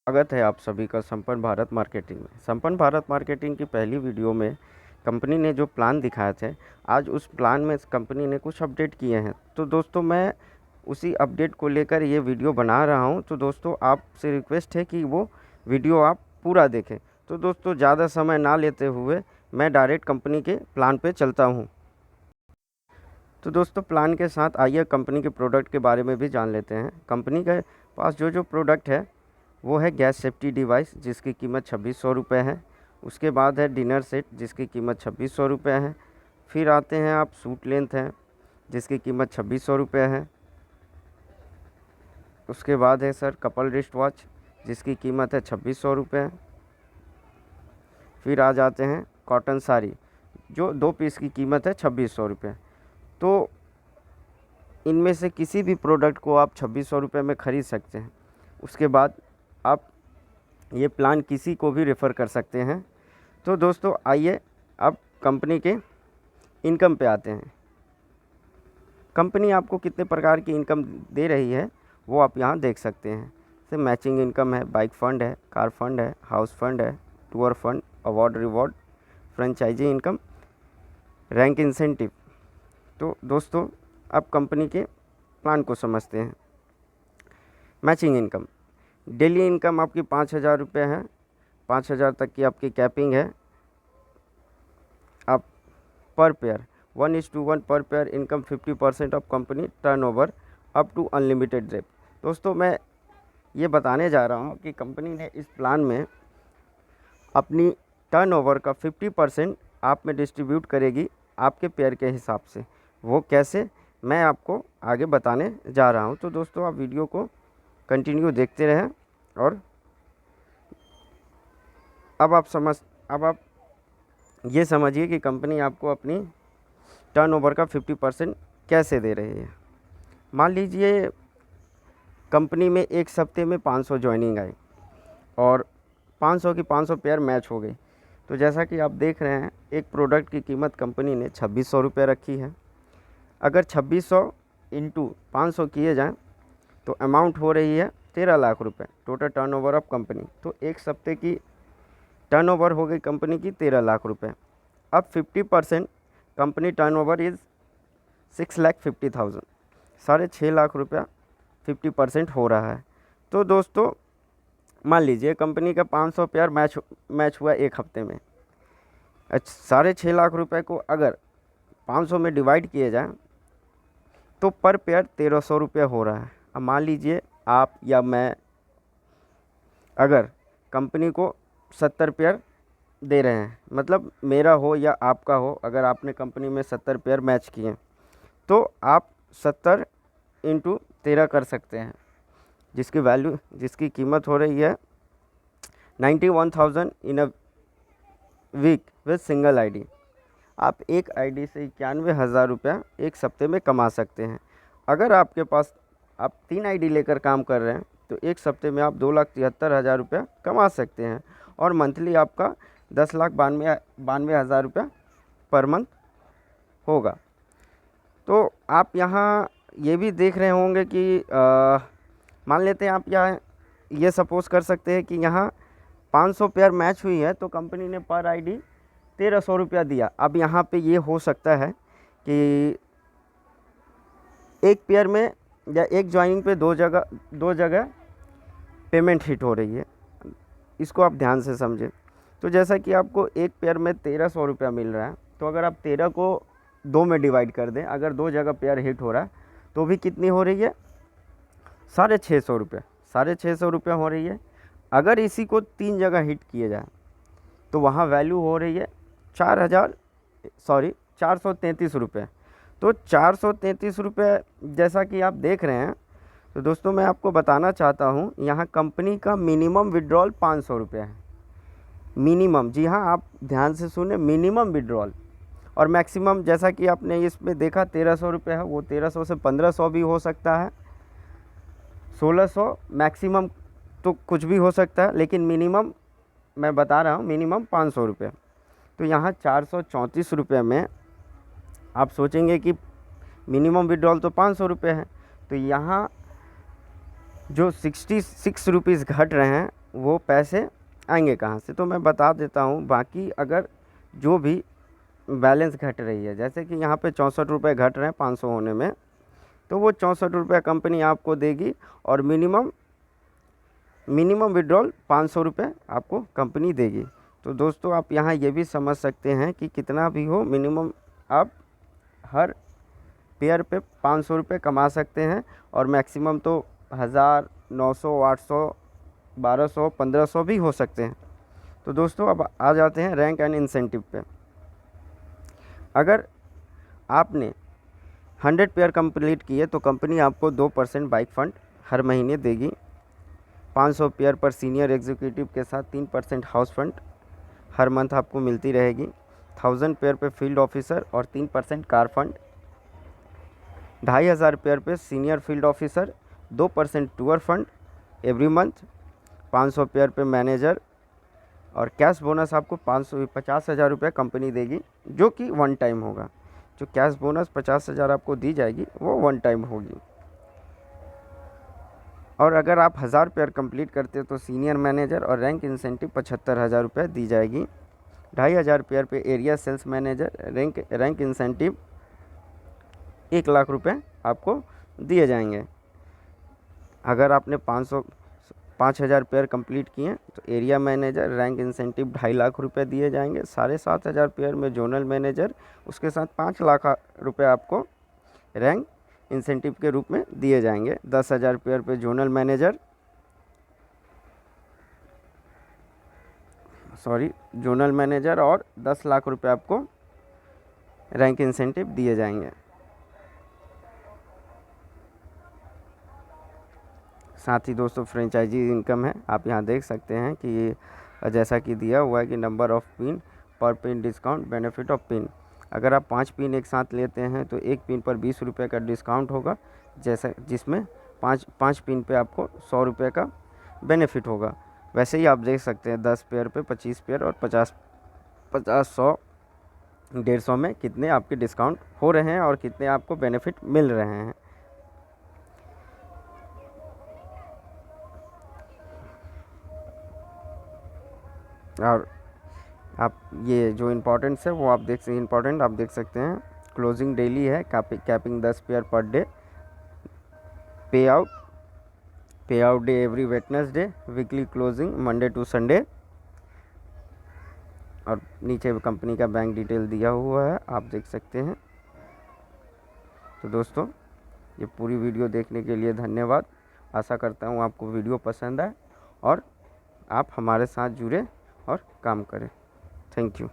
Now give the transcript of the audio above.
स्वागत है आप सभी का संपन्न भारत मार्केटिंग में। संपन्न भारत मार्केटिंग की पहली वीडियो में कंपनी ने जो प्लान दिखाए थे, आज उस प्लान में कंपनी ने कुछ अपडेट किए हैं। तो दोस्तों, मैं उसी अपडेट को लेकर ये वीडियो बना रहा हूँ। तो दोस्तों, आपसे रिक्वेस्ट है कि वो वीडियो आप पूरा देखें। तो दोस्तों, ज़्यादा समय ना लेते हुए मैं डायरेक्ट कंपनी के प्लान पे चलता हूँ। तो दोस्तों, प्लान के साथ आइए कंपनी के प्रोडक्ट के बारे में भी जान लेते हैं। कंपनी के पास जो प्रोडक्ट है वो है गैस सेफ्टी डिवाइस, जिसकी कीमत 2600 रुपये है। उसके बाद है डिनर सेट, जिसकी कीमत 2600 रुपये है। फिर आते हैं आप सूट लेंथ हैं, जिसकी कीमत 2600 रुपये है। उसके बाद है सर कपल रिस्ट वॉच, जिसकी कीमत है 2600 रुपये। फिर आ जाते हैं कॉटन साड़ी, जो 2 पीस की कीमत है 2600 रुपये। तो इनमें से किसी भी प्रोडक्ट को आप 2600 रुपये में ख़रीद सकते हैं। उसके बाद आप ये प्लान किसी को भी रेफ़र कर सकते हैं। तो दोस्तों, आइए अब कंपनी के इनकम पे आते हैं। कंपनी आपको कितने प्रकार की इनकम दे रही है वो आप यहाँ देख सकते हैं। जैसे मैचिंग इनकम है, बाइक फ़ंड है, कार फंड है, हाउस फंड है, tour fund, award reward, franchisee income, rank incentive. तो दोस्तों, अब कंपनी के प्लान को समझते हैं। मैचिंग इनकम, डेली इनकम आपकी 5000 रुपये है। 5000 तक की आपकी कैपिंग है। आप पर pair 1:1 per pair income 50% of company turnover up to unlimited rate. दोस्तों, मैं ये बताने जा रहा हूँ कि कंपनी ने इस प्लान में अपनी टर्नओवर का 50% आप में डिस्ट्रीब्यूट करेगी आपके पेयर के हिसाब से। वो कैसे, मैं आपको आगे बताने जा रहा हूँ। तो दोस्तों, आप वीडियो को कंटिन्यू देखते रहें। और अब आप ये समझिए कि कंपनी आपको अपनी टर्नओवर का 50% कैसे दे रही है। मान लीजिए कंपनी में एक हफ्ते में 500 ज्वाइनिंग आई और 500 की 500 पेयर मैच हो गई। तो जैसा कि आप देख रहे हैं, एक प्रोडक्ट की कीमत कंपनी ने 2600 रुपये रखी है। अगर 2600 इंटू 500 किए जाएँ तो अमाउंट हो रही है 13 लाख रुपए टोटल टर्नओवर ऑफ कंपनी। तो एक हफ्ते की टर्नओवर हो गई कंपनी की 13 लाख रुपए। अब 50% कंपनी टर्नओवर इज़ 6,50,000, 6.5 लाख रुपया 50% हो रहा है। तो दोस्तों, मान लीजिए कंपनी का 500 पेयर मैच हुआ एक हफ्ते में। 6.5 लाख रुपए को अगर 500 में डिवाइड किए जाए तो पर पेयर 1300 रुपये हो रहा है। अब मान लीजिए आप या मैं अगर कंपनी को 70 पेयर दे रहे हैं, मतलब मेरा हो या आपका हो, अगर आपने कंपनी में 70 पेयर मैच किए तो आप 70 इंटू 13 कर सकते हैं, जिसकी कीमत हो रही है 91,000 in a week with single ID. आप एक आईडी से 91,000 रुपया एक हफ्ते में कमा सकते हैं। अगर आपके पास आप 3 आईडी लेकर काम कर रहे हैं तो एक हफ्ते में आप 2,73,000 रुपया कमा सकते हैं और मंथली आपका 10,92,000 रुपया पर मंथ होगा। तो आप यहाँ ये भी देख रहे होंगे कि मान लेते हैं आप यहाँ ये सपोज़ कर सकते हैं कि यहाँ 500 पेयर मैच हुई है तो कंपनी ने पर आईडी 1300 रुपया दिया। अब यहाँ पे ये हो सकता है कि एक पेयर में या एक ज्वाइनिंग पे दो जगह पेमेंट हिट हो रही है। इसको आप ध्यान से समझें। तो जैसा कि आपको एक पेयर में 1300 रुपया मिल रहा है, तो अगर आप 13 को 2 में डिवाइड कर दें, अगर 2 जगह पेयर हिट हो रहा है तो भी कितनी हो रही है? 650 रुपये, 650 रुपया हो रही है। अगर इसी को 3 जगह हिट किए जाए तो वहाँ वैल्यू हो रही है 433 रुपये। तो 433 रुपये जैसा कि आप देख रहे हैं। तो दोस्तों, मैं आपको बताना चाहता हूँ, यहाँ कंपनी का मिनिमम विड्रॉल 500 रुपये है। मिनिमम, जी हाँ, आप ध्यान से सुने, मिनिमम विड्रॉल। और मैक्सिमम जैसा कि आपने इसमें देखा 1300 रुपये है, वो 1300 से 1500 भी हो सकता है, 1600 मैक्सिमम तो कुछ भी हो सकता है, लेकिन मिनिमम मैं बता रहा हूँ, मिनिमम 500 रुपये। तो यहाँ 434 रुपये में आप सोचेंगे कि मिनिमम विड्रॉल तो 500 रुपये है, तो यहाँ जो 66 रुपीज़ घट रहे हैं वो पैसे आएंगे कहाँ से, तो मैं बता देता हूँ। बाकी अगर जो भी बैलेंस घट रही है, जैसे कि यहाँ पे 64 रुपये घट रहे हैं 500 होने में, तो वो 64 रुपये कंपनी आपको देगी और मिनिमम विड्रॉल 500 रुपये आपको कंपनी देगी। तो दोस्तों आप यहाँ ये भी समझ सकते हैं कि कितना भी हो मिनिमम आप हर पेयर पे 500 रुपये कमा सकते हैं, और मैक्सिमम तो 1000, 900, 800, 1200, 1500 भी हो सकते हैं। तो दोस्तों अब आ जाते हैं रैंक एंड इंसेंटिव पे। अगर आपने 100 पेयर कंप्लीट किए तो कंपनी आपको 2% बाइक फंड हर महीने देगी। 500 पेयर पर सीनियर एग्जीक्यूटिव के साथ 3% हाउस फंड हर मंथ आपको मिलती रहेगी। 1000 पेयर पे फील्ड ऑफिसर और 3% कार फंड। 2500 पेयर पे senior field officer 2% tour fund every month. 500 pair पे मैनेजर, और कैश बोनस आपको 50,000 रुपये कंपनी देगी, जो कि वन टाइम होगा। जो कैश बोनस 50,000 आपको दी जाएगी वो वन टाइम होगी। और अगर आप 1000 पेयर कंप्लीट करते हो तो सीनियर मैनेजर और रैंक इंसेंटिव 75,000 रुपये दी जाएगी। 2500 पेयर पे area sales manager rank incentive 1,00,000 रुपये आपको दिए जाएंगे। अगर आपने 5,000 पेयर कंप्लीट किए तो area manager rank incentive 2.5 lakh रुपये दिए जाएंगे। 7,500 पेयर में जोनल मैनेजर, उसके साथ 5 लाख रुपये आपको रैंक इंसेंटिव के रूप में दिए जाएंगे। 10,000 पेयर पे जोनल मैनेजर और 10 लाख रुपये आपको रैंक इंसेंटिव दिए जाएंगे। साथ ही दोस्तों फ्रेंचाइजी इनकम है, आप यहाँ देख सकते हैं कि जैसा कि दिया हुआ है कि नंबर ऑफ़ पिन पर pin discount benefit of pin. अगर आप 5 पिन एक साथ लेते हैं तो एक पिन पर 20 रुपये का डिस्काउंट होगा, जैसा जिसमें 5 पिन पे आपको 100 रुपये का बेनिफिट होगा। वैसे ही आप देख सकते हैं 10 पेयर पे 25 पेयर और 50, 100, 150 में कितने आपके डिस्काउंट हो रहे हैं और कितने आपको बेनिफिट मिल रहे हैं। और आप ये जो इम्पोर्टेंट्स है वो आप देख सकते हैं। क्लोजिंग डेली है, capping 10 pair per day, payout day every Wednesday, weekly closing Monday to Sunday, और नीचे कंपनी का बैंक डिटेल दिया हुआ है, आप देख सकते हैं। तो दोस्तों ये पूरी वीडियो देखने के लिए धन्यवाद। आशा करता हूँ आपको वीडियो पसंद आए और आप हमारे साथ जुड़े और काम करें। Thank you.